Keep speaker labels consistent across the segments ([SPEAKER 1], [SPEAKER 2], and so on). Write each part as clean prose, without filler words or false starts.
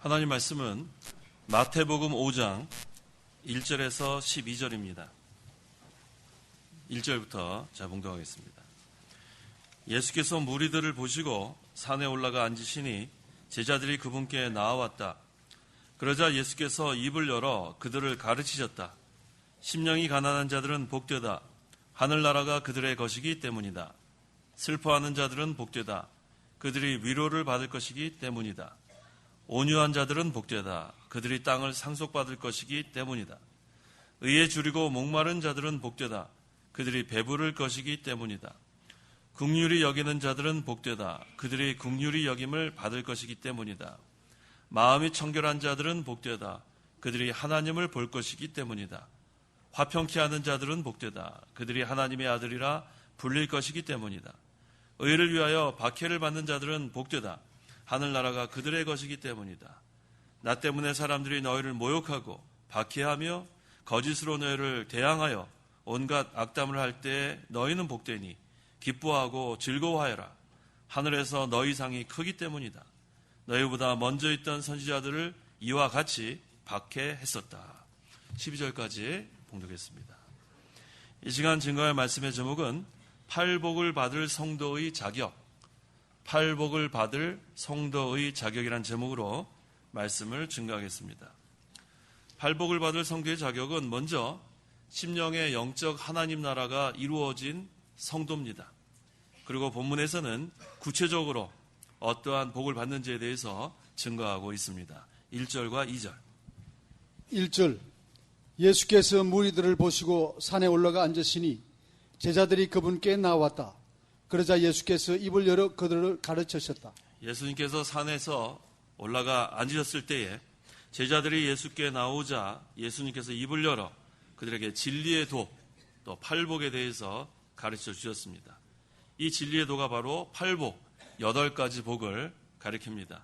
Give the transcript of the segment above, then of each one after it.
[SPEAKER 1] 하나님 말씀은 마태복음 5장 1절에서 12절입니다. 1절부터 봉독하겠습니다. 예수께서 무리들을 보시고 산에 올라가 앉으시니 제자들이 그분께 나아왔다. 그러자 예수께서 입을 열어 그들을 가르치셨다. 심령이 가난한 자들은 복되다. 하늘나라가 그들의 것이기 때문이다. 슬퍼하는 자들은 복되다. 그들이 위로를 받을 것이기 때문이다. 온유한 자들은 복되다. 그들이 땅을 상속받을 것이기 때문이다. 의에 줄이고 목마른 자들은 복되다. 그들이 배부를 것이기 때문이다. 긍휼히 여기는 자들은 복되다. 그들이 긍휼히 여김을 받을 것이기 때문이다. 마음이 청결한 자들은 복되다. 그들이 하나님을 볼 것이기 때문이다. 화평케 하는 자들은 복되다. 그들이 하나님의 아들이라 불릴 것이기 때문이다. 의를 위하여 박해를 받는 자들은 복되다. 하늘나라가 그들의 것이기 때문이다. 나 때문에 사람들이 너희를 모욕하고 박해하며 거짓으로 너희를 대항하여 온갖 악담을 할 때 너희는 복되니 기뻐하고 즐거워하여라. 하늘에서 너희 상이 크기 때문이다. 너희보다 먼저 있던 선지자들을 이와 같이 박해했었다. 12절까지 봉독했습니다. 이 시간 증거할 말씀의 제목은 팔복을 받을 성도의 자격, 팔복을 받을 성도의 자격이란 제목으로 말씀을 증거하겠습니다. 팔복을 받을 성도의 자격은 먼저 심령의 영적 하나님 나라가 이루어진 성도입니다. 그리고 본문에서는 구체적으로 어떠한 복을 받는지에 대해서 증거하고 있습니다. 1절과 2절.
[SPEAKER 2] 1절. 예수께서 무리들을 보시고 산에 올라가 앉으시니 제자들이 그분께 나왔다. 그러자 예수께서 입을 열어 그들을 가르치셨다.
[SPEAKER 1] 예수님께서 산에서 올라가 앉으셨을 때에 제자들이 예수께 나오자 예수님께서 입을 열어 그들에게 진리의 도, 또 팔복에 대해서 가르쳐 주셨습니다. 이 진리의 도가 바로 팔복, 8가지 복을 가리킵니다.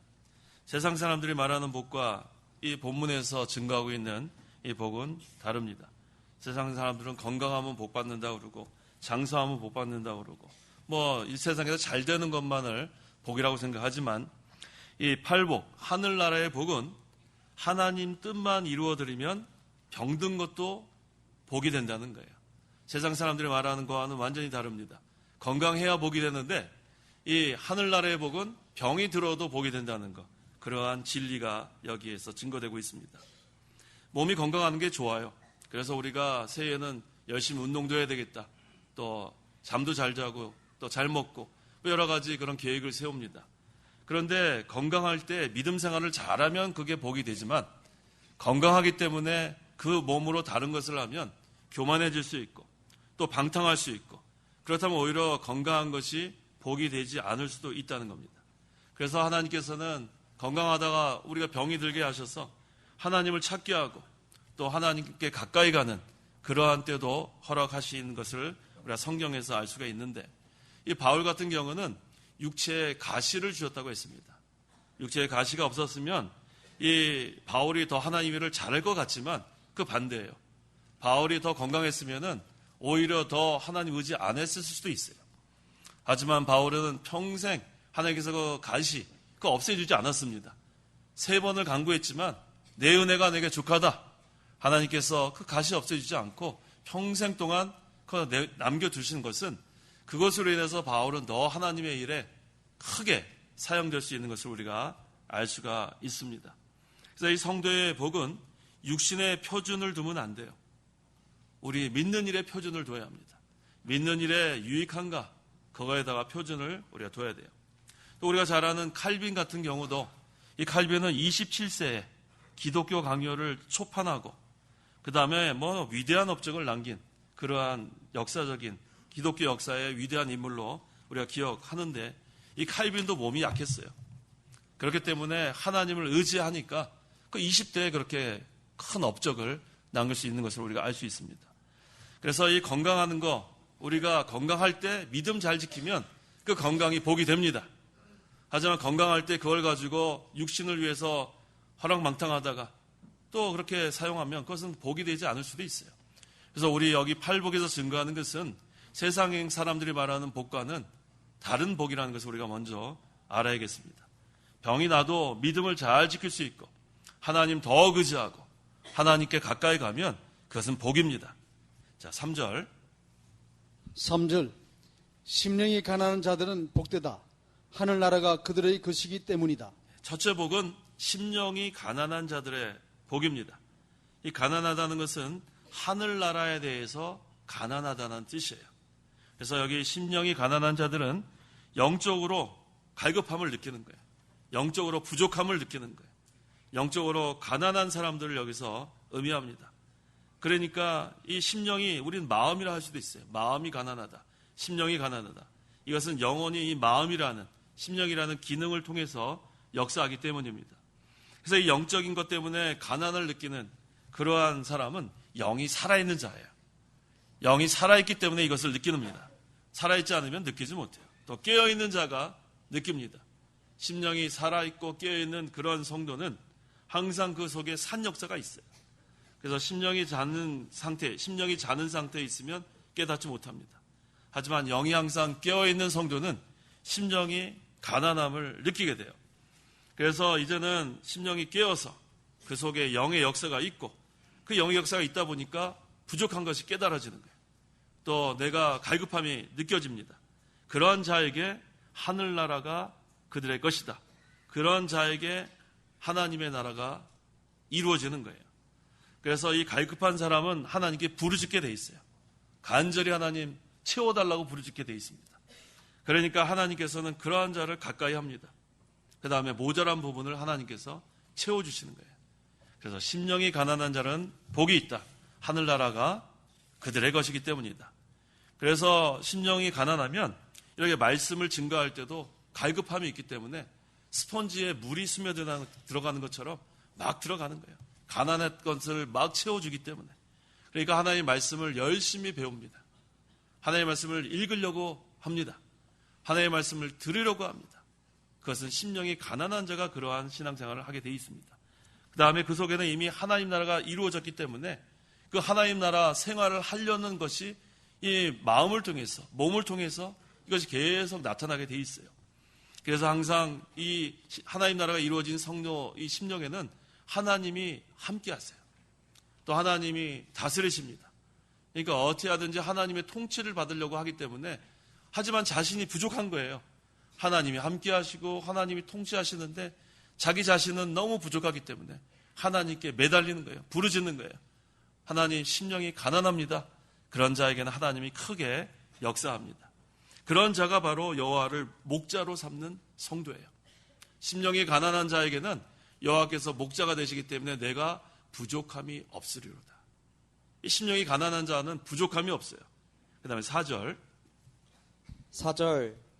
[SPEAKER 1] 세상 사람들이 말하는 복과 이 본문에서 증거하고 있는 이 복은 다릅니다. 세상 사람들은 건강하면 복 받는다고 그러고 장수하면 복 받는다고 그러고 이 세상에서 잘 되는 것만을 복이라고 생각하지만 이 팔복, 하늘나라의 복은 하나님 뜻만 이루어드리면 병든 것도 복이 된다는 거예요. 세상 사람들이 말하는 거와는 완전히 다릅니다. 건강해야 복이 되는데 이 하늘나라의 복은 병이 들어도 복이 된다는 것, 그러한 진리가 여기에서 증거되고 있습니다. 몸이 건강하는 게 좋아요. 그래서 우리가 새해에는 열심히 운동도 해야 되겠다. 또 잠도 잘 자고 또 잘 먹고 여러 가지 그런 계획을 세웁니다. 그런데 건강할 때 믿음 생활을 잘하면 그게 복이 되지만 건강하기 때문에 그 몸으로 다른 것을 하면 교만해질 수 있고 또 방탕할 수 있고 그렇다면 오히려 건강한 것이 복이 되지 않을 수도 있다는 겁니다. 그래서 하나님께서는 건강하다가 우리가 병이 들게 하셔서 하나님을 찾게 하고 또 하나님께 가까이 가는 그러한 때도 허락하시는 것을 우리가 성경에서 알 수가 있는데 이 바울 같은 경우는 육체에 가시를 주셨다고 했습니다. 육체에 가시가 없었으면 이 바울이 더 하나님 일을 잘할 것 같지만 그 반대예요. 바울이 더 건강했으면은 오히려 더 하나님 의지 안 했을 수도 있어요. 하지만 바울은 평생 하나님께서 그 가시 그거 없애주지 않았습니다. 3번을 간구했지만 내 은혜가 내게 족하다. 하나님께서 그 가시 없애주지 않고 평생 동안 그거 남겨두신 것은 그것으로 인해서 바울은 더 하나님의 일에 크게 사용될 수 있는 것을 우리가 알 수가 있습니다. 그래서 이 성도의 복은 육신의 표준을 두면 안 돼요. 우리 믿는 일에 표준을 둬야 합니다. 믿는 일에 유익한가 그거에다가 표준을 우리가 둬야 돼요. 또 우리가 잘 아는 칼빈 같은 경우도 이 칼빈은 27세에 기독교 강요를 초판하고 그 다음에 위대한 업적을 남긴 그러한 역사적인 기독교 역사의 위대한 인물로 우리가 기억하는데 이 칼빈도 몸이 약했어요. 그렇기 때문에 하나님을 의지하니까 그 20대에 그렇게 큰 업적을 남길 수 있는 것을 우리가 알 수 있습니다. 그래서 이 건강하는 거 우리가 건강할 때 믿음 잘 지키면 그 건강이 복이 됩니다. 하지만 건강할 때 그걸 가지고 육신을 위해서 허랑방탕하다가 또 그렇게 사용하면 그것은 복이 되지 않을 수도 있어요. 그래서 우리 여기 팔복에서 증거하는 것은 세상 사람들이 말하는 복과는 다른 복이라는 것을 우리가 먼저 알아야겠습니다. 병이 나도 믿음을 잘 지킬 수 있고 하나님 더 의지하고 하나님께 가까이 가면 그것은 복입니다. 자, 3절.
[SPEAKER 2] 3절 심령이 가난한 자들은 복되다. 하늘나라가 그들의 것이기 때문이다.
[SPEAKER 1] 첫째 복은 심령이 가난한 자들의 복입니다. 이 가난하다는 것은 하늘나라에 대해서 가난하다는 뜻이에요. 그래서 여기 심령이 가난한 자들은 영적으로 갈급함을 느끼는 거예요. 영적으로 부족함을 느끼는 거예요. 영적으로 가난한 사람들을 여기서 의미합니다. 그러니까 이 심령이, 우리는 마음이라 할 수도 있어요. 마음이 가난하다. 심령이 가난하다. 이것은 영혼이 이 마음이라는, 심령이라는 기능을 통해서 역사하기 때문입니다. 그래서 이 영적인 것 때문에 가난을 느끼는 그러한 사람은 영이 살아있는 자예요. 영이 살아있기 때문에 이것을 느낍니다. 살아있지 않으면 느끼지 못해요. 또 깨어있는 자가 느낍니다. 심령이 살아있고 깨어있는 그런 성도는 항상 그 속에 산 역사가 있어요. 그래서 심령이 자는 상태에 있으면 깨닫지 못합니다. 하지만 영이 항상 깨어있는 성도는 심령이 가난함을 느끼게 돼요. 그래서 이제는 심령이 깨어서 그 속에 영의 역사가 있고 그 영의 역사가 있다 보니까 부족한 것이 깨달아지는 거예요. 또 내가 갈급함이 느껴집니다. 그런 자에게 하늘나라가 그들의 것이다. 그런 자에게 하나님의 나라가 이루어지는 거예요. 그래서 이 갈급한 사람은 하나님께 부르짖게 돼 있어요. 간절히 하나님 채워달라고 부르짖게 돼 있습니다. 그러니까 하나님께서는 그러한 자를 가까이 합니다. 그 다음에 모자란 부분을 하나님께서 채워주시는 거예요. 그래서 심령이 가난한 자는 복이 있다. 하늘나라가 그들의 것이기 때문이다. 그래서 심령이 가난하면 이렇게 말씀을 증거할 때도 갈급함이 있기 때문에 스펀지에 물이 스며들어가는 것처럼 막 들어가는 거예요. 가난한 것을 막 채워주기 때문에. 그러니까 하나님의 말씀을 열심히 배웁니다. 하나님의 말씀을 읽으려고 합니다. 하나님의 말씀을 들으려고 합니다. 그것은 심령이 가난한 자가 그러한 신앙생활을 하게 돼 있습니다. 그 다음에 그 속에는 이미 하나님 나라가 이루어졌기 때문에 그 하나님 나라 생활을 하려는 것이 이 마음을 통해서, 몸을 통해서 이것이 계속 나타나게 돼 있어요. 그래서 항상 이 하나님 나라가 이루어진 성도 이 심령에는 하나님이 함께 하세요. 또 하나님이 다스리십니다. 그러니까 어떻게 하든지 하나님의 통치를 받으려고 하기 때문에, 하지만 자신이 부족한 거예요. 하나님이 함께 하시고 하나님이 통치하시는데 자기 자신은 너무 부족하기 때문에 하나님께 매달리는 거예요. 부르짖는 거예요. 하나님, 심령이 가난합니다. 그런 자에게는 하나님이 크게 역사합니다. 그런 자가 바로 여호와를 목자로 삼는 성도예요. 심령이 가난한 자에게는 여호와께서 목자가 되시기 때문에 내가 부족함이 없으리로다. 이 심령이 가난한 자는 부족함이 없어요. 그 다음에 4절.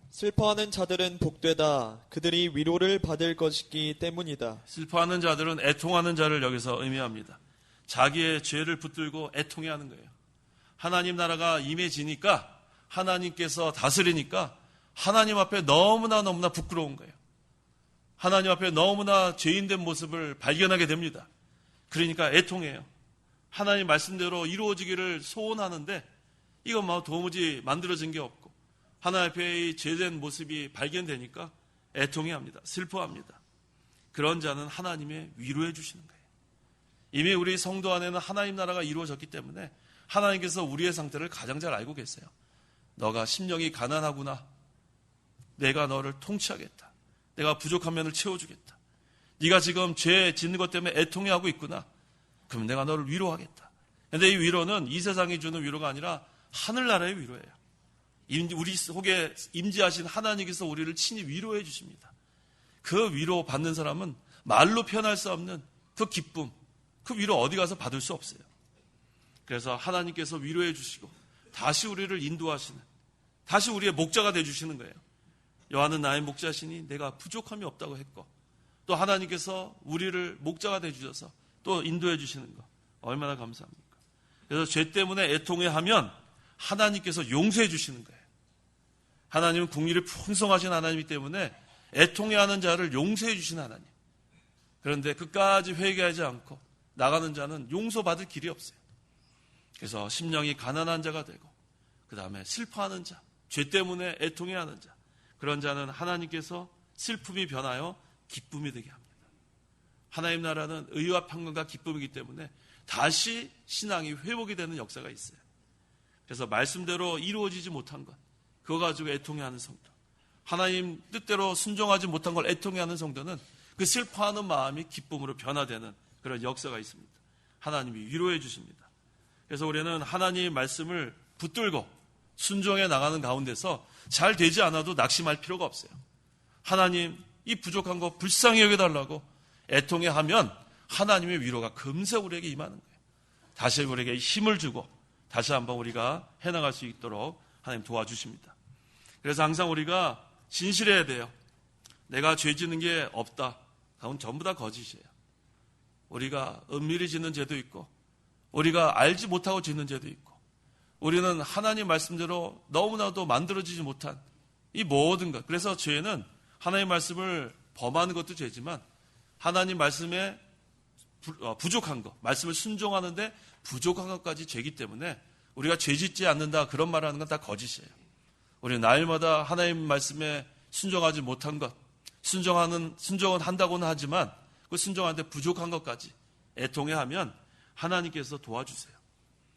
[SPEAKER 3] 슬퍼하는 자들은 복되다. 그들이 위로를 받을 것이기 때문이다.
[SPEAKER 1] 슬퍼하는 자들은 애통하는 자를 여기서 의미합니다. 자기의 죄를 붙들고 애통해하는 거예요. 하나님 나라가 임해지니까, 하나님께서 다스리니까 하나님 앞에 너무나 부끄러운 거예요. 하나님 앞에 너무나 죄인된 모습을 발견하게 됩니다. 그러니까 애통해요. 하나님 말씀대로 이루어지기를 소원하는데 이건 뭐 도무지 만들어진 게 없고 하나님 앞에 죄된 모습이 발견되니까 애통해합니다. 슬퍼합니다. 그런 자는 하나님의 위로해 주시는 거예요. 이미 우리 성도 안에는 하나님 나라가 이루어졌기 때문에 하나님께서 우리의 상태를 가장 잘 알고 계세요. 너가 심령이 가난하구나. 내가 너를 통치하겠다. 내가 부족한 면을 채워주겠다. 네가 지금 죄 짓는 것 때문에 애통해하고 있구나. 그럼 내가 너를 위로하겠다. 그런데 이 위로는 이 세상이 주는 위로가 아니라 하늘나라의 위로예요. 우리 속에 임재하신 하나님께서 우리를 친히 위로해 주십니다. 그 위로 받는 사람은 말로 표현할 수 없는 그 기쁨, 그 위로 어디 가서 받을 수 없어요. 그래서 하나님께서 위로해 주시고 다시 우리를 인도하시는, 다시 우리의 목자가 되어주시는 거예요. 여호와는 나의 목자시니 내가 부족함이 없다고 했고, 또 하나님께서 우리를 목자가 되어주셔서 또 인도해 주시는 거 얼마나 감사합니까? 그래서 죄 때문에 애통해하면 하나님께서 용서해 주시는 거예요. 하나님은 국리를 풍성하신 하나님이기 때문에 애통해하는 자를 용서해 주시는 하나님. 그런데 끝까지 회개하지 않고 나가는 자는 용서받을 길이 없어요. 그래서 심령이 가난한 자가 되고, 그 다음에 슬퍼하는 자, 죄 때문에 애통해하는 자, 그런 자는 하나님께서 슬픔이 변하여 기쁨이 되게 합니다. 하나님 나라는 의와 평강과 기쁨이기 때문에 다시 신앙이 회복이 되는 역사가 있어요. 그래서 말씀대로 이루어지지 못한 것, 그거 가지고 애통해하는 성도, 하나님 뜻대로 순종하지 못한 걸 애통해하는 성도는 그 슬퍼하는 마음이 기쁨으로 변화되는 그런 역사가 있습니다. 하나님이 위로해 주십니다. 그래서 우리는 하나님의 말씀을 붙들고 순종해 나가는 가운데서 잘 되지 않아도 낙심할 필요가 없어요. 하나님, 이 부족한 거 불쌍히 여겨달라고 애통해 하면 하나님의 위로가 금세 우리에게 임하는 거예요. 다시 우리에게 힘을 주고 다시 한번 우리가 해나갈 수 있도록 하나님 도와주십니다. 그래서 항상 우리가 진실해야 돼요. 내가 죄 짓는 게 없다. 그건 전부 다 거짓이에요. 우리가 은밀히 짓는 죄도 있고 우리가 알지 못하고 짓는 죄도 있고 우리는 하나님 말씀대로 너무나도 만들어지지 못한 이 모든 것. 그래서 죄는 하나님 말씀을 범하는 것도 죄지만 하나님 말씀에 부족한 것, 말씀을 순종하는데 부족한 것까지 죄이기 때문에 우리가 죄 짓지 않는다 그런 말하는 건 다 거짓이에요. 우리는 날마다 하나님 말씀에 순종하지 못한 것, 순종은 한다고는 하지만 그 순종하는데 부족한 것까지 애통해 하면 하나님께서 도와주세요.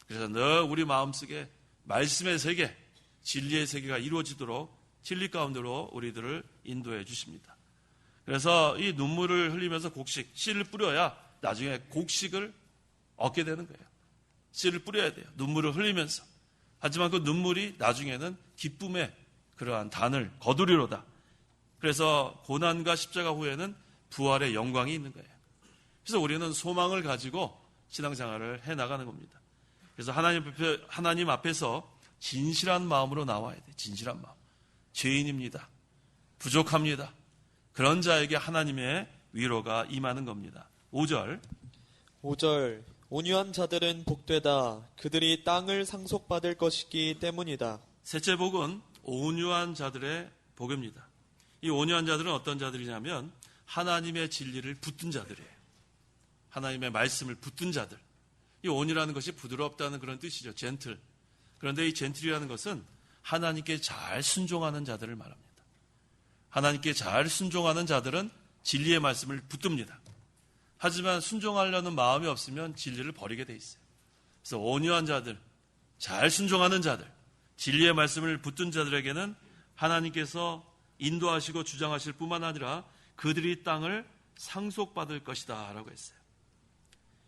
[SPEAKER 1] 그래서 늘 우리 마음속에 말씀의 세계, 진리의 세계가 이루어지도록 진리 가운데로 우리들을 인도해 주십니다. 그래서 이 눈물을 흘리면서 곡식, 씨를 뿌려야 나중에 곡식을 얻게 되는 거예요. 씨를 뿌려야 돼요. 눈물을 흘리면서. 하지만 그 눈물이 나중에는 기쁨의 그러한 단을 거두리로다. 그래서 고난과 십자가 후에는 부활의 영광이 있는 거예요. 그래서 우리는 소망을 가지고 신앙생활을 해나가는 겁니다. 그래서 하나님 앞에서 진실한 마음으로 나와야 돼요. 진실한 마음. 죄인입니다. 부족합니다. 그런 자에게 하나님의 위로가 임하는 겁니다. 5절.
[SPEAKER 3] 온유한 자들은 복되다. 그들이 땅을 상속받을 것이기 때문이다.
[SPEAKER 1] 셋째 복은 온유한 자들의 복입니다. 이 온유한 자들은 어떤 자들이냐면 하나님의 진리를 붙든 자들이에요. 하나님의 말씀을 붙든 자들. 이 온유라는 것이 부드럽다는 그런 뜻이죠. 젠틀. 그런데 이 젠틀이라는 것은 하나님께 잘 순종하는 자들을 말합니다. 하나님께 잘 순종하는 자들은 진리의 말씀을 붙듭니다. 하지만 순종하려는 마음이 없으면 진리를 버리게 돼 있어요. 그래서 온유한 자들, 잘 순종하는 자들, 진리의 말씀을 붙든 자들에게는 하나님께서 인도하시고 주장하실 뿐만 아니라 그들이 땅을 상속받을 것이다 라고 했어요.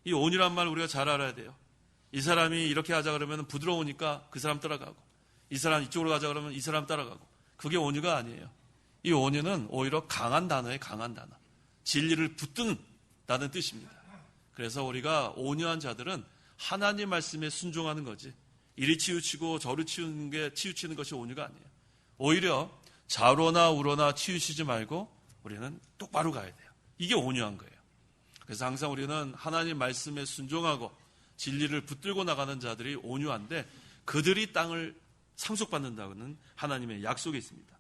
[SPEAKER 1] 이 온유란 말 우리가 잘 알아야 돼요. 이 사람이 이렇게 하자 그러면 부드러우니까 그 사람 따라가고 이 사람 이쪽으로 가자 그러면 이 사람 따라가고 그게 온유가 아니에요. 이 온유는 오히려 강한 단어예요. 강한 단어. 진리를 붙든다는 뜻입니다. 그래서 우리가 온유한 자들은 하나님 말씀에 순종하는 거지 이리 치우치고 저리 치우치는 것이 온유가 아니에요. 오히려 좌로나 우로나 치우치지 말고 우리는 똑바로 가야 돼요. 이게 온유한 거예요. 그래서 항상 우리는 하나님 말씀에 순종하고 진리를 붙들고 나가는 자들이 온유한데 그들이 땅을 상속받는다는 하나님의 약속이 있습니다.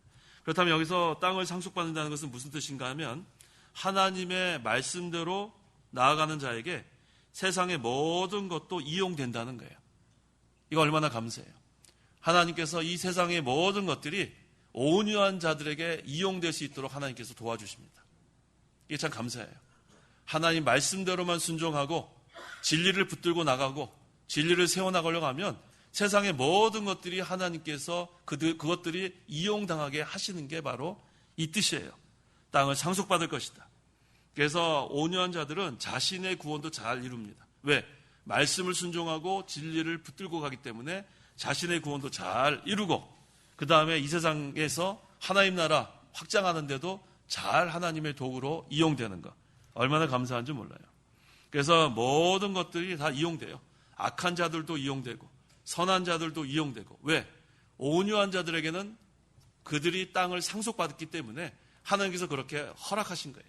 [SPEAKER 1] 그렇다면 여기서 땅을 상속받는다는 것은 무슨 뜻인가 하면 하나님의 말씀대로 나아가는 자에게 세상의 모든 것도 이용된다는 거예요. 이거 얼마나 감사해요. 하나님께서 이 세상의 모든 것들이 온유한 자들에게 이용될 수 있도록 하나님께서 도와주십니다. 이게 참 감사해요. 하나님 말씀대로만 순종하고 진리를 붙들고 나가고 진리를 세워나가려고 하면 세상의 모든 것들이 하나님께서 그것들이 이용당하게 하시는 게 바로 이 뜻이에요. 땅을 상속받을 것이다. 그래서 온유한 자들은 자신의 구원도 잘 이룹니다. 왜? 말씀을 순종하고 진리를 붙들고 가기 때문에 자신의 구원도 잘 이루고 그 다음에 이 세상에서 하나님 나라 확장하는데도 잘 하나님의 도구로 이용되는 것. 얼마나 감사한지 몰라요. 그래서 모든 것들이 다 이용돼요. 악한 자들도 이용되고 선한 자들도 이용되고. 왜? 온유한 자들에게는 그들이 땅을 상속받았기 때문에 하나님께서 그렇게 허락하신 거예요.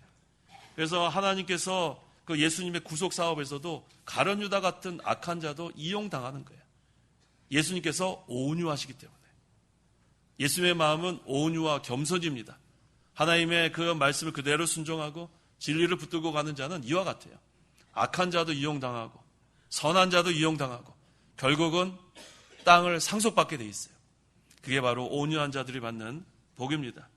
[SPEAKER 1] 그래서 하나님께서 그 예수님의 구속 사업에서도 가룟 유다 같은 악한 자도 이용당하는 거예요. 예수님께서 온유하시기 때문에. 예수님의 마음은 온유와 겸손입니다. 하나님의 그 말씀을 그대로 순종하고 진리를 붙들고 가는 자는 이와 같아요. 악한 자도 이용당하고 선한 자도 이용당하고 결국은 땅을 상속받게 돼 있어요. 그게 바로 온유한 자들이 받는 복입니다.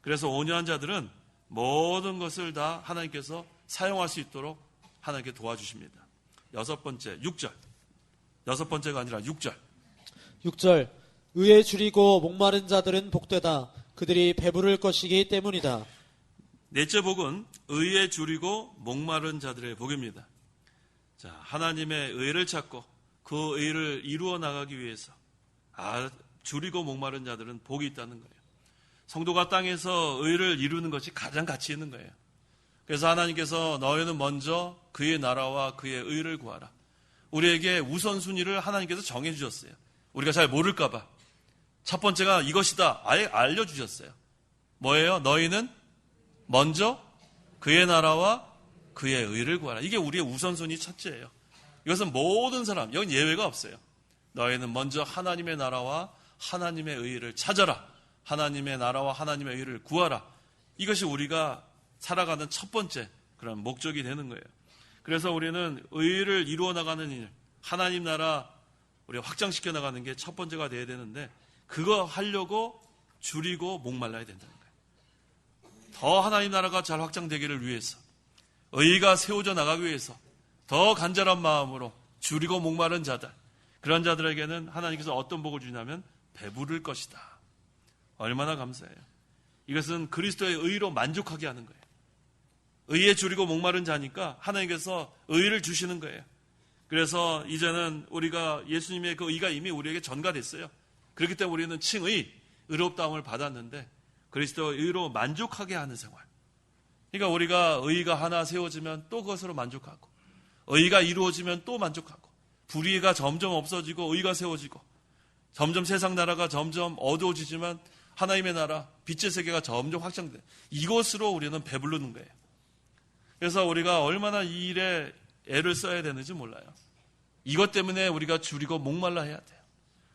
[SPEAKER 1] 그래서 온유한 자들은 모든 것을 다 하나님께서 사용할 수 있도록 하나님께 도와주십니다. 6번째, 6절. 6번째가 아니라 6절.
[SPEAKER 3] 6절 의에 줄이고 목마른 자들은 복되다. 그들이 배부를 것이기 때문이다.
[SPEAKER 1] 넷째 복은 의에 줄이고 목마른 자들의 복입니다. 자, 하나님의 의를 찾고 그 의를 이루어 나가기 위해서 줄이고 목마른 자들은 복이 있다는 거예요. 성도가 땅에서 의를 이루는 것이 가장 가치 있는 거예요. 그래서 하나님께서 너희는 먼저 그의 나라와 그의 의를 구하라. 우리에게 우선순위를 하나님께서 정해주셨어요. 우리가 잘 모를까 봐. 첫 번째가 이것이다. 아예 알려주셨어요. 뭐예요? 너희는 먼저 그의 나라와 그의 의를 구하라. 이게 우리의 우선순위 첫째예요. 이것은 모든 사람, 여긴 예외가 없어요. 너희는 먼저 하나님의 나라와 하나님의 의를 찾아라. 하나님의 나라와 하나님의 의를 구하라. 이것이 우리가 살아가는 첫 번째 그런 목적이 되는 거예요. 그래서 우리는 의를 이루어 나가는 일, 하나님 나라 우리가 확장시켜 나가는 게 첫 번째가 돼야 되는데 그거 하려고 줄이고 목말라야 된다는 거예요. 더 하나님 나라가 잘 확장되기를 위해서 의가 세워져 나가기 위해서 더 간절한 마음으로 줄이고 목마른 자들, 그런 자들에게는 하나님께서 어떤 복을 주냐면 배부를 것이다. 얼마나 감사해요. 이것은 그리스도의 의로 만족하게 하는 거예요. 의에 줄이고 목마른 자니까 하나님께서 의를 주시는 거예요. 그래서 이제는 우리가 예수님의 그 의가 이미 우리에게 전가됐어요. 그렇기 때문에 우리는 칭의, 의롭다함을 받았는데 그리스도의 의로 만족하게 하는 생활. 그러니까 우리가 의가 하나 세워지면 또 그것으로 만족하고 의가 이루어지면 또 만족하고 불의가 점점 없어지고 의가 세워지고 점점 세상 나라가 점점 어두워지지만 하나님의 나라, 빛의 세계가 점점 확장돼. 이것으로 우리는 배부르는 거예요. 그래서 우리가 얼마나 이 일에 애를 써야 되는지 몰라요. 이것 때문에 우리가 줄이고 목말라 해야 돼요.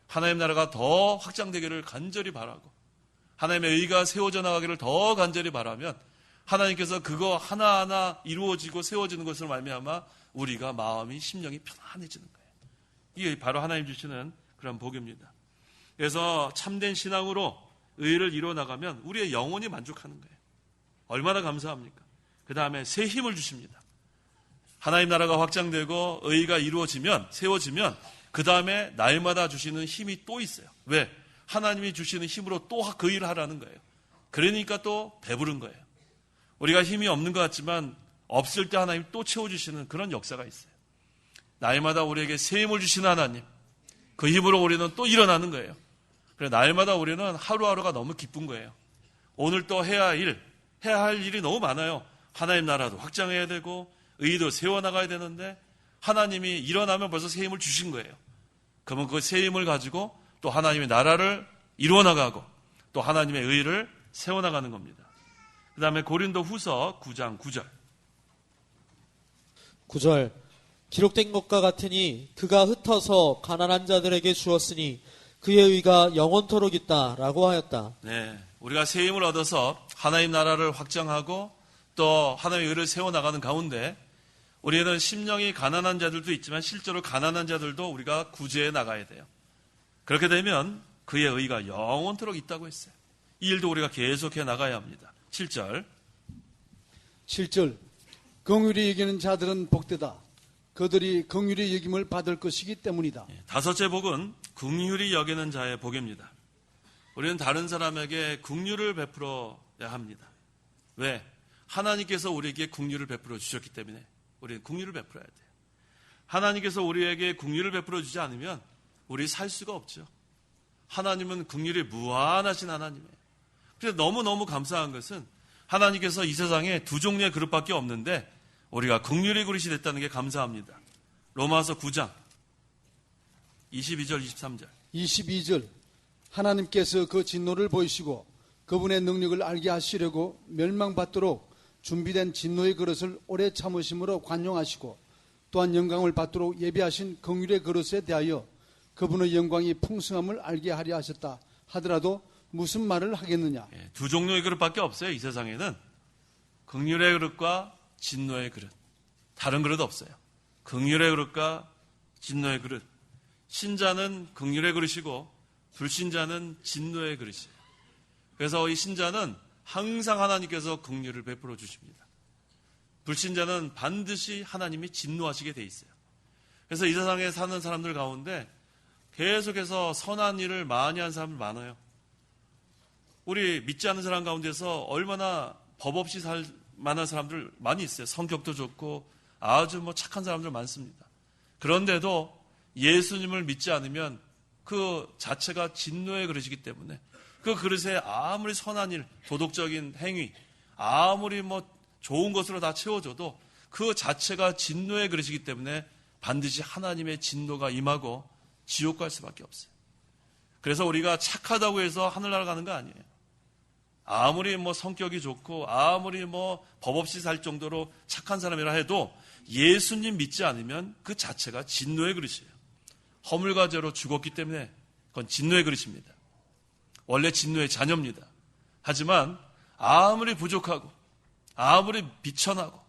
[SPEAKER 1] 하나님 나라가 더 확장되기를 간절히 바라고 하나님의 의가 세워져 나가기를 더 간절히 바라면 하나님께서 그거 하나하나 이루어지고 세워지는 것으로 말미암아 우리가 마음이 심령이 편안해지는 거예요. 이게 바로 하나님 주시는 그런 복입니다. 그래서 참된 신앙으로 의를 이루어 나가면 우리의 영혼이 만족하는 거예요. 얼마나 감사합니까? 그 다음에 새 힘을 주십니다. 하나님 나라가 확장되고 의가 이루어지면 세워지면 그 다음에 날마다 주시는 힘이 또 있어요. 왜? 하나님이 주시는 힘으로 또 그 일을 하라는 거예요. 그러니까 또 배부른 거예요. 우리가 힘이 없는 것 같지만 없을 때 하나님 또 채워주시는 그런 역사가 있어요. 날마다 우리에게 새 힘을 주시는 하나님, 그 힘으로 우리는 또 일어나는 거예요. 그래 날마다 우리는 하루하루가 너무 기쁜 거예요. 오늘 또 해야 할 일이 너무 많아요. 하나님 나라도 확장해야 되고 의도 세워나가야 되는데 하나님이 일어나면 벌써 새 힘을 주신 거예요. 그러면 그 새 힘을 가지고 또 하나님의 나라를 이루어나가고 또 하나님의 의를 세워나가는 겁니다. 그 다음에 고린도 후서 9장 9절.
[SPEAKER 3] 9절 기록된 것과 같으니 그가 흩어서 가난한 자들에게 주었으니 그의 의가 영원토록 있다라고 하였다.
[SPEAKER 1] 네, 우리가 새 힘을 얻어서 하나님 나라를 확장하고 또 하나님의 의를 세워나가는 가운데 우리는 심령이 가난한 자들도 있지만 실제로 가난한 자들도 우리가 구제해 나가야 돼요. 그렇게 되면 그의 의가 영원토록 있다고 했어요. 이 일도 우리가 계속해 나가야 합니다. 7절.
[SPEAKER 2] 7절 긍휼히 여기는 자들은 복되다. 그들이 긍휼히 여김을 받을 것이기 때문이다.
[SPEAKER 1] 다섯째 복은 긍휼히 여기는 자의 복입니다. 우리는 다른 사람에게 긍휼을 베풀어야 합니다. 왜? 하나님께서 우리에게 긍휼을 베풀어 주셨기 때문에 우리는 긍휼을 베풀어야 돼요. 하나님께서 우리에게 긍휼을 베풀어 주지 않으면 우리 살 수가 없죠. 하나님은 긍휼이 무한하신 하나님이에요. 그래서 너무너무 감사한 것은 하나님께서 이 세상에 두 종류의 그릇밖에 없는데 우리가 긍휼의 그릇이 됐다는 게 감사합니다. 로마서 9장 22절 23절.
[SPEAKER 2] 22절 하나님께서 그 진노를 보이시고 그분의 능력을 알게 하시려고 멸망받도록 준비된 진노의 그릇을 오래 참으심으로 관용하시고 또한 영광을 받도록 예비하신 긍휼의 그릇에 대하여 그분의 영광이 풍성함을 알게 하려 하셨다 하더라도 무슨 말을 하겠느냐.
[SPEAKER 1] 두 종류의 그릇밖에 없어요. 이 세상에는 긍휼의 그릇과 진노의 그릇. 다른 그릇 없어요. 긍휼의 그릇과 진노의 그릇. 신자는 긍휼의 그릇이고 불신자는 진노의 그릇이에요. 그래서 이 신자는 항상 하나님께서 긍휼을 베풀어 주십니다. 불신자는 반드시 하나님이 진노하시게 돼 있어요. 그래서 이 세상에 사는 사람들 가운데 계속해서 선한 일을 많이 한 사람들 많아요. 우리 믿지 않는 사람 가운데서 얼마나 법 없이 살 만한 사람들 많이 있어요. 성격도 좋고 아주 착한 사람들 많습니다. 그런데도 예수님을 믿지 않으면 그 자체가 진노의 그릇이기 때문에 그 그릇에 아무리 선한 일, 도덕적인 행위, 아무리 좋은 것으로 다 채워줘도 그 자체가 진노의 그릇이기 때문에 반드시 하나님의 진노가 임하고 지옥 갈 수밖에 없어요. 그래서 우리가 착하다고 해서 하늘나라 가는 거 아니에요. 아무리 성격이 좋고 아무리 법 없이 살 정도로 착한 사람이라 해도 예수님 믿지 않으면 그 자체가 진노의 그릇이에요. 허물과 죄로 죽었기 때문에 그건 진노의 그릇입니다. 원래 진노의 자녀입니다. 하지만 아무리 부족하고 아무리 비천하고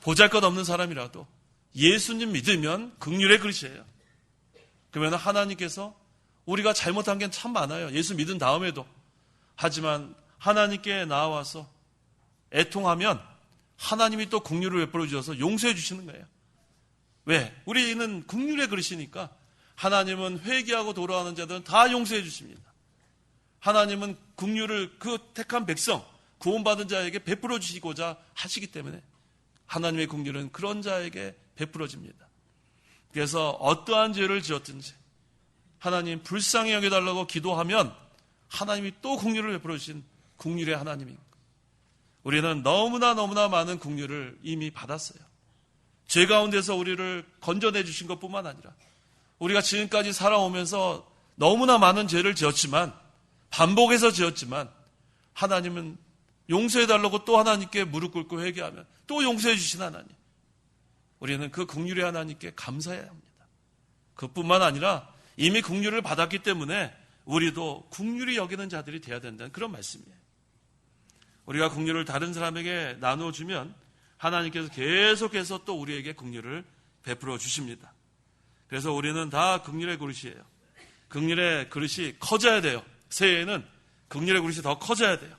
[SPEAKER 1] 보잘것없는 사람이라도 예수님 믿으면 긍휼의 그릇이에요. 그러면 하나님께서 우리가 잘못한 게 참 많아요. 예수 믿은 다음에도. 하지만 하나님께 나와서 애통하면 하나님이 또 긍휼을 베풀어 주셔서 용서해 주시는 거예요. 왜? 우리는 긍휼의 그릇이니까 하나님은 회개하고 돌아오는 자들은 다 용서해 주십니다. 하나님은 긍휼을 그 택한 백성, 구원받은 자에게 베풀어 주시고자 하시기 때문에 하나님의 긍휼은 그런 자에게 베풀어집니다. 그래서 어떠한 죄를 지었든지 하나님 불쌍히 여겨달라고 기도하면 하나님이 또 긍휼을 베풀어 주신 긍휼의 하나님입니다. 우리는 너무나 많은 긍휼을 이미 받았어요. 죄 가운데서 우리를 건져내 주신 것뿐만 아니라 우리가 지금까지 살아오면서 너무나 많은 죄를 지었지만 반복해서 지었지만 하나님은 용서해달라고 또 하나님께 무릎 꿇고 회개하면 또 용서해 주신 하나님. 우리는 그 긍휼의 하나님께 감사해야 합니다. 그뿐만 아니라 이미 긍휼을 받았기 때문에 우리도 긍휼히 여기는 자들이 되어야 된다는 그런 말씀이에요. 우리가 긍휼을 다른 사람에게 나눠주면 하나님께서 계속해서 또 우리에게 긍휼을 베풀어 주십니다. 그래서 우리는 다 긍휼의 그릇이에요. 긍휼의 그릇이 커져야 돼요. 새해에는 긍휼의 그릇이 더 커져야 돼요.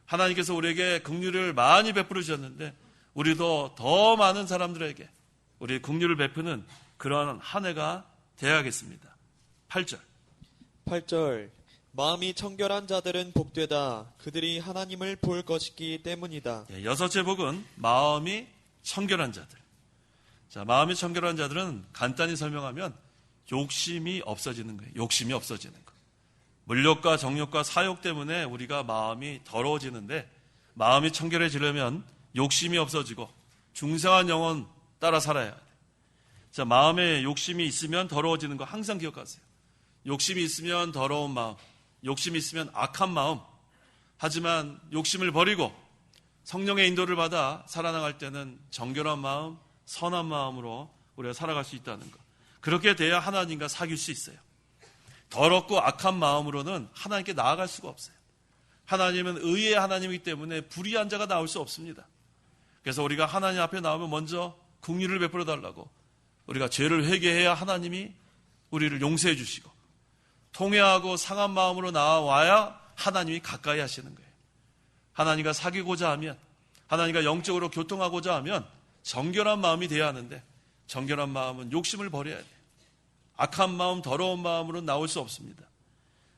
[SPEAKER 1] 하나님께서 우리에게 긍휼을 많이 베풀어 주셨는데 우리도 더 많은 사람들에게 우리 긍휼을 베푸는 그러한 한 해가 되어야겠습니다. 8절
[SPEAKER 3] 마음이 청결한 자들은 복되다. 그들이 하나님을 볼 것이기 때문이다.
[SPEAKER 1] 여섯째 복은 마음이 청결한 자들. 자, 마음이 청결한 자들은 간단히 설명하면 욕심이 없어지는 거예요. 욕심이 없어지는 거. 물욕과 정욕과 사욕 때문에 우리가 마음이 더러워지는데 마음이 청결해지려면 욕심이 없어지고 중생한 영혼 따라 살아야 돼. 자, 마음에 욕심이 있으면 더러워지는 거 항상 기억하세요. 욕심이 있으면 더러운 마음, 욕심이 있으면 악한 마음. 하지만 욕심을 버리고 성령의 인도를 받아 살아나갈 때는 정결한 마음, 선한 마음으로 우리가 살아갈 수 있다는 것. 그렇게 돼야 하나님과 사귈 수 있어요. 더럽고 악한 마음으로는 하나님께 나아갈 수가 없어요. 하나님은 의의 하나님이기 때문에 불의한 자가 나올 수 없습니다. 그래서 우리가 하나님 앞에 나오면 먼저 긍휼을 베풀어 달라고 우리가 죄를 회개해야 하나님이 우리를 용서해 주시고 통회하고 상한 마음으로 나와야 하나님이 가까이 하시는 거예요. 하나님과 사귀고자 하면 하나님과 영적으로 교통하고자 하면 정결한 마음이 돼야 하는데 정결한 마음은 욕심을 버려야 돼요. 악한 마음, 더러운 마음으로 나올 수 없습니다.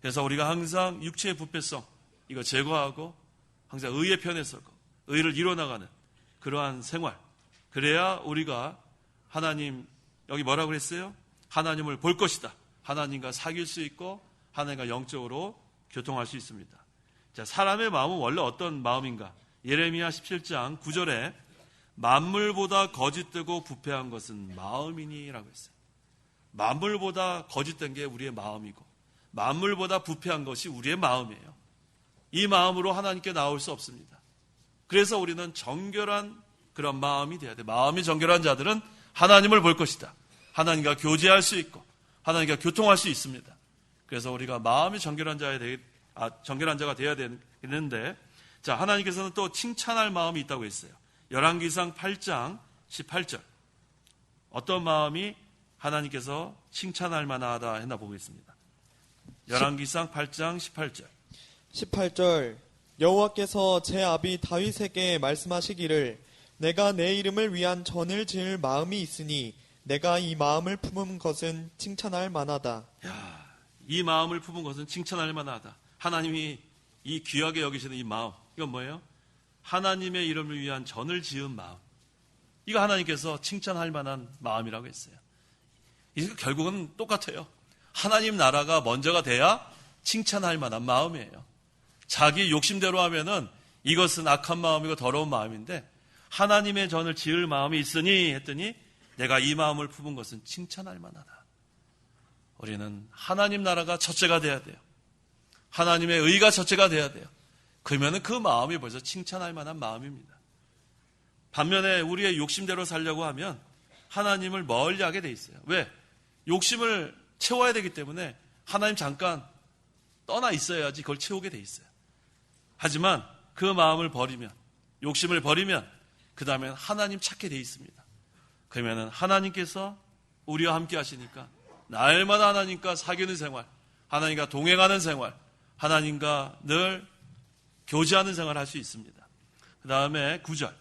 [SPEAKER 1] 그래서 우리가 항상 육체의 부패성 이거 제거하고 항상 의의 편에 서고 의를 이뤄나가는 그러한 생활. 그래야 우리가 하나님 여기 뭐라고 그랬어요? 하나님을 볼 것이다. 하나님과 사귈 수 있고 하나님과 영적으로 교통할 수 있습니다. 자, 사람의 마음은 원래 어떤 마음인가? 예레미야 17장 9절에 만물보다 거짓되고 부패한 것은 마음이니라고 했어요. 만물보다 거짓된 게 우리의 마음이고 만물보다 부패한 것이 우리의 마음이에요. 이 마음으로 하나님께 나올 수 없습니다. 그래서 우리는 정결한 그런 마음이 돼야 돼. 마음이 정결한 자들은 하나님을 볼 것이다. 하나님과 교제할 수 있고 하나님과 교통할 수 있습니다. 그래서 우리가 마음이 정결한 자가 되어야 되는데 자, 하나님께서는 또 칭찬할 마음이 있다고 했어요. 열왕기상 8장 18절. 어떤 마음이 하나님께서 칭찬할 만하다 했나 보겠습니다. 열왕기상 8장 18절.
[SPEAKER 3] 18절
[SPEAKER 4] 여호와께서 제 아비 다윗에게 말씀하시기를 내가 내 이름을 위한 전을 지을 마음이 있으니 내가 이 마음을 품은 것은 칭찬할 만하다.
[SPEAKER 1] 이 마음을 품은 것은 칭찬할 만하다. 하나님이 이 귀하게 여기시는 이 마음, 이건 뭐예요? 하나님의 이름을 위한 전을 지은 마음. 이거 하나님께서 칭찬할 만한 마음이라고 했어요. 이거 결국은 똑같아요. 하나님 나라가 먼저가 돼야 칭찬할 만한 마음이에요. 자기 욕심대로 하면은 이것은 악한 마음이고 더러운 마음인데 하나님의 전을 지을 마음이 있으니 했더니 내가 이 마음을 품은 것은 칭찬할 만하다. 우리는 하나님 나라가 첫째가 돼야 돼요. 하나님의 의가 첫째가 돼야 돼요. 그러면은 그 마음이 벌써 칭찬할 만한 마음입니다. 반면에 우리의 욕심대로 살려고 하면 하나님을 멀리하게 돼 있어요. 왜? 욕심을 채워야 되기 때문에 하나님 잠깐 떠나 있어야지 그걸 채우게 돼 있어요. 하지만 그 마음을 버리면, 욕심을 버리면 그 다음엔 하나님 찾게 돼 있습니다. 그러면은 하나님께서 우리와 함께 하시니까 날마다 하나님과 사귀는 생활, 하나님과 동행하는 생활, 하나님과 늘 교제하는 생활을 할 수 있습니다. 그 다음에 9절.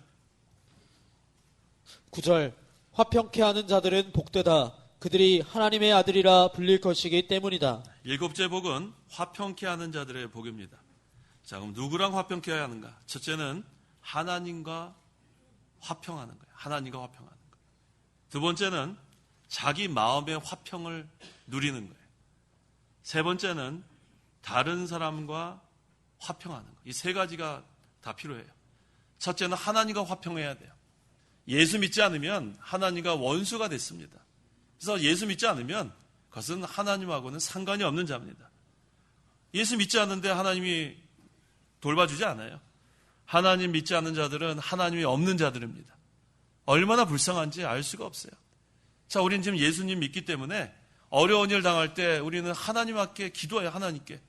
[SPEAKER 3] 9절 화평케 하는 자들은 복되다. 그들이 하나님의 아들이라 불릴 것이기 때문이다.
[SPEAKER 1] 7째 복은 화평케 하는 자들의 복입니다. 자, 그럼 누구랑 화평케 해야 하는가? 첫째는 하나님과 화평하는 거예요. 하나님과 화평하는 거예요. 두 번째는 자기 마음의 화평을 누리는 거예요. 세 번째는 다른 사람과 화평하는 거예요. 이 세 가지가 다 필요해요. 첫째는 하나님과 화평해야 돼요. 예수 믿지 않으면 하나님과 원수가 됐습니다. 그래서 예수 믿지 않으면 그것은 하나님하고는 상관이 없는 자입니다. 예수 믿지 않는데 하나님이 돌봐주지 않아요. 하나님 믿지 않는 자들은 하나님이 없는 자들입니다. 얼마나 불쌍한지 알 수가 없어요. 자, 우리는 지금 예수님 믿기 때문에 어려운 일 당할 때 우리는 하나님께 기도해요. 하나님께.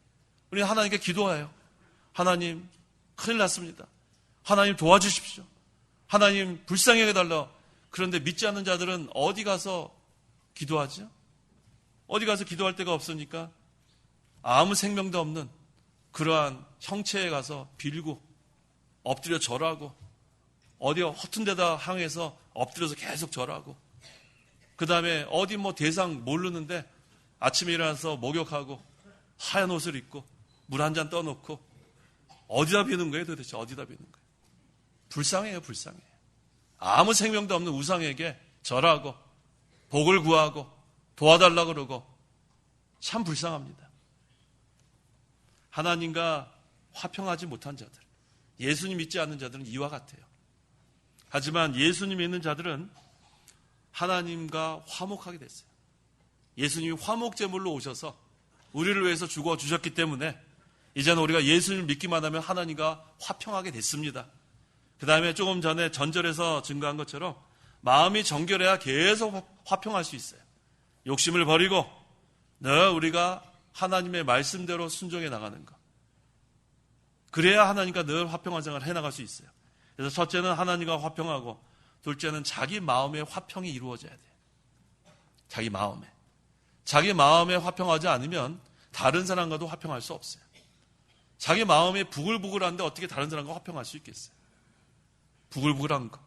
[SPEAKER 1] 우리는 하나님께 기도해요. 하나님, 큰일 났습니다. 하나님 도와주십시오. 하나님 불쌍히 해달라. 그런데 믿지 않는 자들은 어디 가서 기도하죠? 어디 가서 기도할 데가 없으니까 아무 생명도 없는 그러한 형체에 가서 빌고 엎드려 절하고 어디 허튼 데다 향해서 엎드려서 계속 절하고 그 다음에 어디 뭐 대상 모르는데 아침에 일어나서 목욕하고 하얀 옷을 입고 물 한 잔 떠놓고 어디다 비는 거예요 도대체? 어디다 비는 거예요? 불쌍해요. 불쌍해요. 아무 생명도 없는 우상에게 절하고 복을 구하고 도와달라고 그러고 참 불쌍합니다. 하나님과 화평하지 못한 자들, 예수님 믿지 않는 자들은 이와 같아요. 하지만 예수님 믿는 자들은 하나님과 화목하게 됐어요. 예수님이 화목제물로 오셔서 우리를 위해서 죽어주셨기 때문에 이제는 우리가 예수님을 믿기만 하면 하나님과 화평하게 됐습니다. 그 다음에 조금 전에 전절에서 증거한 것처럼 마음이 정결해야 계속 화평할 수 있어요. 욕심을 버리고 늘 우리가 하나님의 말씀대로 순종해 나가는 것. 그래야 하나님과 늘 화평한 생활을 해나갈 수 있어요. 그래서 첫째는 하나님과 화평하고 둘째는 자기 마음의 화평이 이루어져야 돼요. 자기 마음에. 자기 마음에 화평하지 않으면 다른 사람과도 화평할 수 없어요. 자기 마음이 부글부글한데 어떻게 다른 사람과 화평할 수 있겠어요? 부글부글한 거.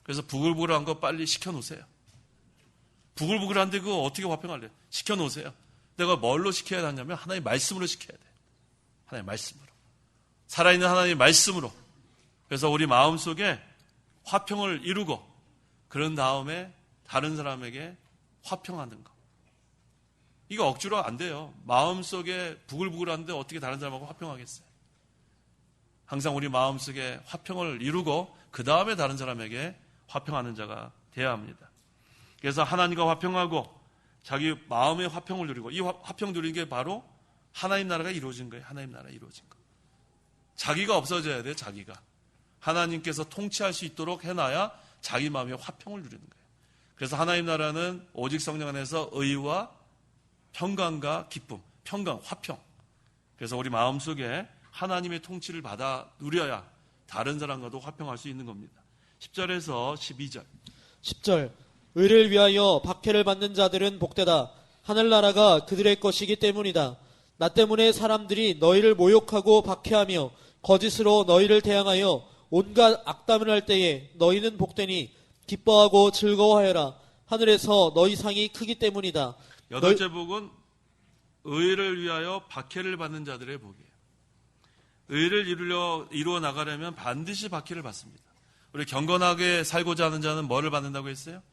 [SPEAKER 1] 그래서 부글부글한 거 빨리 시켜놓으세요. 부글부글한데 그거 어떻게 화평할래요? 시켜놓으세요. 내가 뭘로 시켜야 하냐면 하나님 말씀으로 시켜야 돼요. 하나님 말씀으로. 살아있는 하나님의 말씀으로. 그래서 우리 마음속에 화평을 이루고 그런 다음에 다른 사람에게 화평하는 거. 이거 억지로 안 돼요. 마음속에 부글부글한데 어떻게 다른 사람하고 화평하겠어요? 항상 우리 마음속에 화평을 이루고 그 다음에 다른 사람에게 화평하는 자가 되어야 합니다. 그래서 하나님과 화평하고 자기 마음의 화평을 누리고 이 화평 누리는 게 바로 하나님 나라가 이루어진 거예요. 하나님 나라가 이루어진 거. 자기가 없어져야 돼요. 자기가. 하나님께서 통치할 수 있도록 해놔야 자기 마음의 화평을 누리는 거예요. 그래서 하나님 나라는 오직 성령 안에서 의와 평강과 기쁨, 평강, 화평. 그래서 우리 마음속에 하나님의 통치를 받아 누려야 다른 사람과도 화평할 수 있는 겁니다. 10절에서 12절.
[SPEAKER 3] 10절 의를 위하여 박해를 받는 자들은 복되다. 하늘나라가 그들의 것이기 때문이다. 나 때문에 사람들이 너희를 모욕하고 박해하며 거짓으로 너희를 대항하여 온갖 악담을 할 때에 너희는 복되니 기뻐하고 즐거워하여라. 하늘에서 너희 상이 크기 때문이다.
[SPEAKER 1] 여덟째 복은 의를 위하여 박해를 받는 자들의 복이에요. 의를 이루어 나가려면 반드시 박해를 받습니다. 우리 경건하게 살고자 하는 자는 뭐를 받는다고 했어요?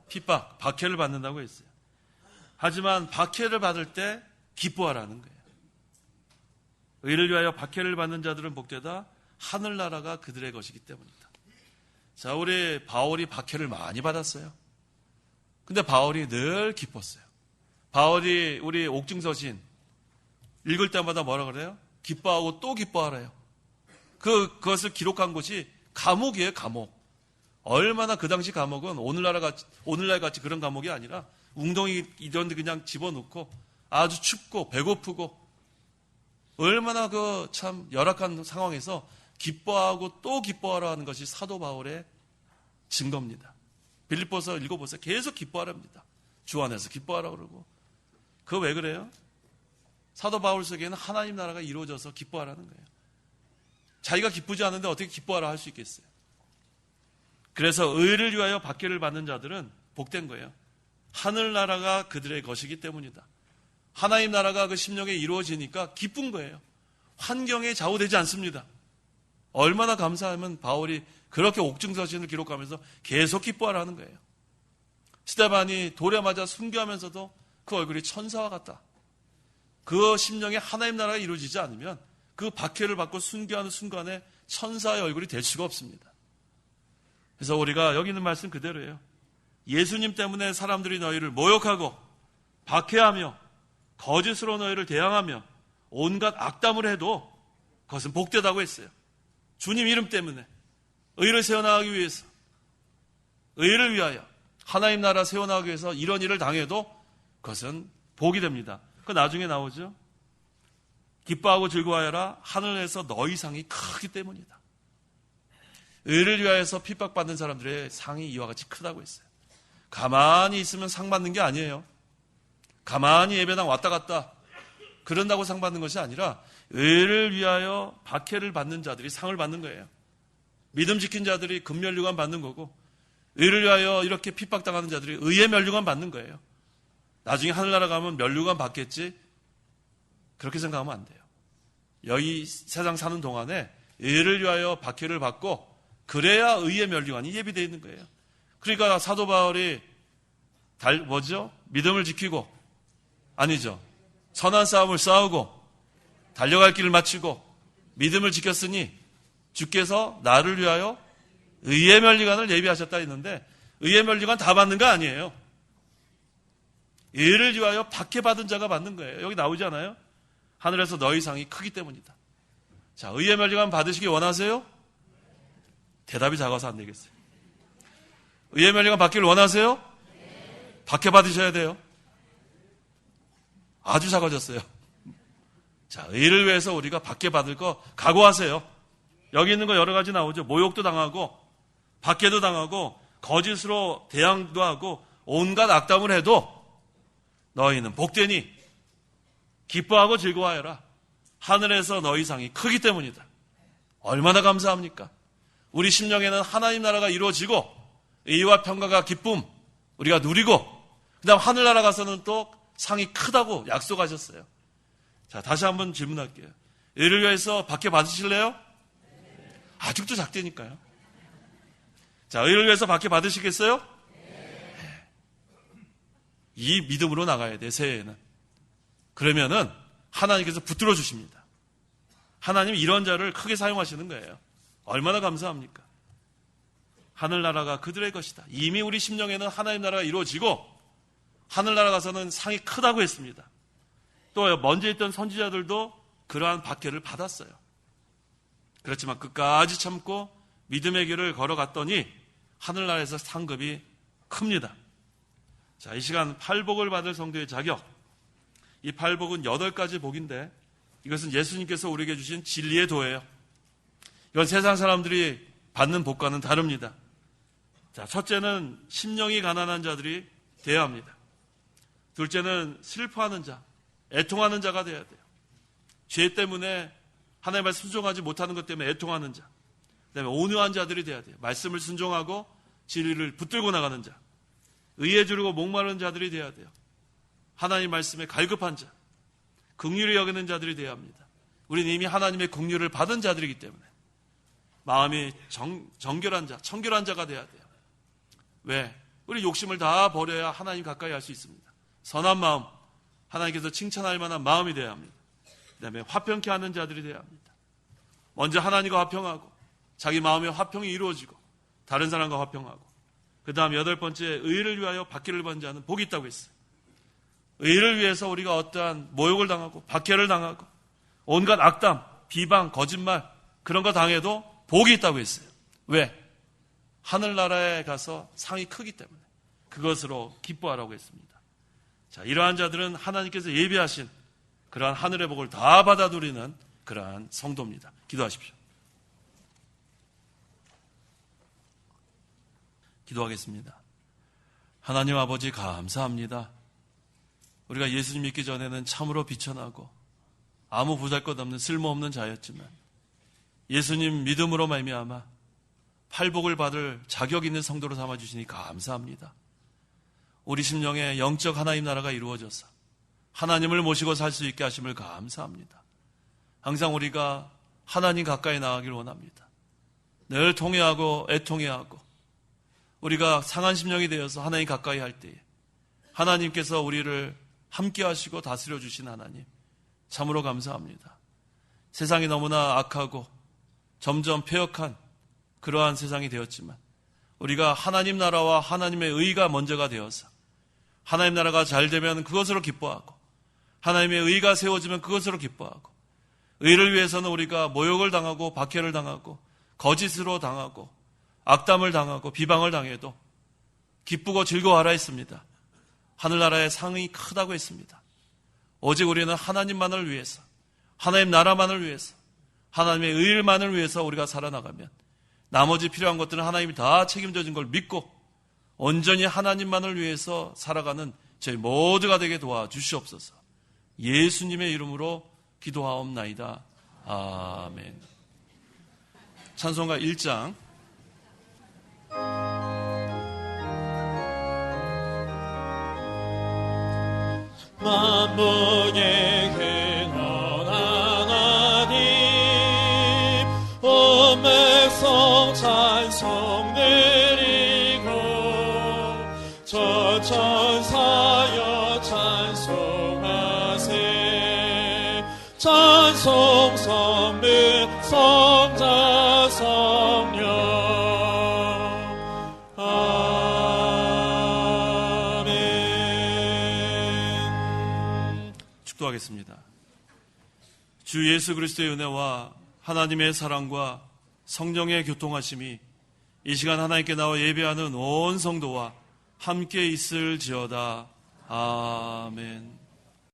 [SPEAKER 1] 핍박, 박해를 받는다고 했어요. 하지만 박해를 받을 때 기뻐하라는 거예요. 의를 위하여 박해를 받는 자들은 복되다. 하늘나라가 그들의 것이기 때문이다. 자, 우리 바울이 박해를 많이 받았어요. 근데 바울이 늘 기뻤어요. 바울이 우리 옥중서신 읽을 때마다 뭐라 그래요? 기뻐하고 또 기뻐하래요. 그것을 기록한 곳이 감옥이에요, 감옥. 얼마나 그 당시 감옥은 오늘날 같이 그런 감옥이 아니라 웅덩이 이런 데 그냥 집어넣고 아주 춥고 배고프고 얼마나 그 참 열악한 상황에서 기뻐하고 또 기뻐하라 하는 것이 사도 바울의 증거입니다. 빌립보서 읽어보세요. 계속 기뻐하랍니다. 주 안에서 기뻐하라 그러고. 그거 왜 그래요? 사도 바울 속에는 하나님 나라가 이루어져서 기뻐하라는 거예요. 자기가 기쁘지 않은데 어떻게 기뻐하라 할 수 있겠어요? 그래서 의를 위하여 박해를 받는 자들은 복된 거예요. 하늘나라가 그들의 것이기 때문이다. 하나님 나라가 그 심령에 이루어지니까 기쁜 거예요. 환경에 좌우되지 않습니다. 얼마나 감사하면 바울이 그렇게 옥중서신을 기록하면서 계속 기뻐하라 하는 거예요. 스데반이 돌에 맞아 순교하면서도 그 얼굴이 천사와 같다. 그 심령에 하나님 나라가 이루어지지 않으면 그 박해를 받고 순교하는 순간에 천사의 얼굴이 될 수가 없습니다. 그래서 우리가 여기 있는 말씀 그대로예요. 예수님 때문에 사람들이 너희를 모욕하고 박해하며 거짓으로 너희를 대항하며 온갖 악담을 해도 그것은 복되다고 했어요. 주님 이름 때문에 의를 세워나가기 위해서, 의를 위하여 하나님 나라 세워나가기 위해서 이런 일을 당해도 그것은 복이 됩니다. 그 나중에 나오죠. 기뻐하고 즐거워하여라. 하늘에서 너희 상이 크기 때문이다. 의를 위하여서 핍박받는 사람들의 상이 이와 같이 크다고 했어요. 가만히 있으면 상 받는 게 아니에요. 가만히 예배당 왔다 갔다 그런다고 상 받는 것이 아니라 의를 위하여 박해를 받는 자들이 상을 받는 거예요. 믿음 지킨 자들이 금면류관 받는 거고, 의를 위하여 이렇게 핍박당하는 자들이 의의 면류관 받는 거예요. 나중에 하늘나라 가면 면류관 받겠지? 그렇게 생각하면 안 돼요. 여기 세상 사는 동안에 의를 위하여 박해를 받고 그래야 의의 면류관이 예비되어 있는 거예요. 그러니까 사도 바울이 믿음을 지키고, 아니죠, 선한 싸움을 싸우고 달려갈 길을 마치고 믿음을 지켰으니 주께서 나를 위하여 의의 면류관을 예비하셨다 했는데, 의의 면류관 다 받는 거 아니에요. 의를 위하여 박해받은 자가 받는 거예요. 여기 나오지 않아요? 하늘에서 너희 상이 크기 때문이다. 자, 의의 면류관 받으시기 원하세요? 대답이 작아서 안 되겠어요. 의의 면류관 받기를 원하세요? 박해받으셔야 돼요. 아주 작아졌어요. 자, 의를 위해서 우리가 박해받을 거 각오하세요. 여기 있는 거 여러 가지 나오죠. 모욕도 당하고 박해도 당하고 거짓으로 대항도 하고 온갖 악담을 해도 너희는 복되니 기뻐하고 즐거워하여라. 하늘에서 너희 상이 크기 때문이다. 얼마나 감사합니까? 우리 심령에는 하나님 나라가 이루어지고 의와 평강과 기쁨 우리가 누리고, 그 다음 하늘나라 가서는 또 상이 크다고 약속하셨어요. 자, 다시 한번 질문할게요. 의를 위해서 박해 받으실래요? 아직도 작대니까요. 자, 의를 위해서 박해 받으시겠어요? 네. 이 믿음으로 나가야 돼, 새해에는. 그러면은 하나님께서 붙들어 주십니다. 하나님이 이런 자를 크게 사용하시는 거예요. 얼마나 감사합니까? 하늘나라가 그들의 것이다. 이미 우리 심령에는 하나님 나라가 이루어지고 하늘나라 가서는 상이 크다고 했습니다. 또 먼저 있던 선지자들도 그러한 박해를 받았어요. 그렇지만 끝까지 참고 믿음의 길을 걸어갔더니 하늘나라에서 상급이 큽니다. 자, 이 시간 팔복을 받을 성도의 자격. 이 팔복은 8가지 복인데 이것은 예수님께서 우리에게 주신 진리의 도예요. 이건 세상 사람들이 받는 복과는 다릅니다. 자, 첫째는 심령이 가난한 자들이 되어야 합니다. 둘째는 슬퍼하는 자, 애통하는 자가 되어야 돼요. 죄 때문에 하나님의 말씀 순종하지 못하는 것 때문에 애통하는 자, 그다음에 온유한 자들이 돼야 돼요. 말씀을 순종하고 진리를 붙들고 나가는 자, 의에 주르고 목마른 자들이 돼야 돼요. 하나님 말씀에 갈급한 자, 긍휼히 여기는 자들이 돼야 합니다. 우리는 이미 하나님의 긍휼을 받은 자들이기 때문에 마음이 정결한 자, 청결한 자가 돼야 돼요. 왜? 우리 욕심을 다 버려야 하나님 가까이 할 수 있습니다. 선한 마음, 하나님께서 칭찬할 만한 마음이 돼야 합니다. 그 다음에 화평케 하는 자들이 돼야 합니다. 먼저 하나님과 화평하고 자기 마음의 화평이 이루어지고 다른 사람과 화평하고, 그 다음 8번째, 의를 위하여 박해를 받는 자는 복이 있다고 했어요. 의를 위해서 우리가 어떠한 모욕을 당하고 박해를 당하고 온갖 악담, 비방, 거짓말 그런 거 당해도 복이 있다고 했어요. 왜? 하늘나라에 가서 상이 크기 때문에 그것으로 기뻐하라고 했습니다. 자, 이러한 자들은 하나님께서 예비하신 그러한 하늘의 복을 다 받아 누리는 그러한 성도입니다. 기도하십시오. 기도하겠습니다. 하나님 아버지 감사합니다. 우리가 예수님 믿기 전에는 참으로 비천하고 아무 보잘것없는 쓸모없는 자였지만 예수님 믿음으로 말미암아 팔복을 받을 자격 있는 성도로 삼아주시니 감사합니다. 우리 심령에 영적 하나님 나라가 이루어져서 하나님을 모시고 살 수 있게 하심을 감사합니다. 항상 우리가 하나님 가까이 나가길 원합니다. 늘 통회하고 애통해하고 우리가 상한 심령이 되어서 하나님 가까이 할 때에 하나님께서 우리를 함께 하시고 다스려 주신 하나님, 참으로 감사합니다. 세상이 너무나 악하고 점점 폐역한 그러한 세상이 되었지만 우리가 하나님 나라와 하나님의 의가 먼저가 되어서 하나님 나라가 잘 되면 그것으로 기뻐하고 하나님의 의가 세워지면 그것으로 기뻐하고, 의를 위해서는 우리가 모욕을 당하고 박해를 당하고 거짓으로 당하고 악담을 당하고 비방을 당해도 기쁘고 즐거워하라 했습니다. 하늘나라의 상이 크다고 했습니다. 오직 우리는 하나님만을 위해서, 하나님 나라만을 위해서, 하나님의 의를만을 위해서 우리가 살아나가면 나머지 필요한 것들은 하나님이 다 책임져 준 걸 믿고 온전히 하나님만을 위해서 살아가는 저희 모두가 되게 도와주시옵소서. 예수님의 이름으로 기도하옵나이다. 아멘. 찬송가 1장
[SPEAKER 3] 만복의 근원한 하나님, 온 백성 찬송 드리고 저 천사여 찬송하세. 찬송 성부 성자 성령.
[SPEAKER 1] 기도하겠습니다. 주 예수 그리스도의 은혜와 하나님의 사랑과 성령의 교통하심이 이 시간 하나님께 나와 예배하는 온 성도와 함께 있을지어다. 아멘.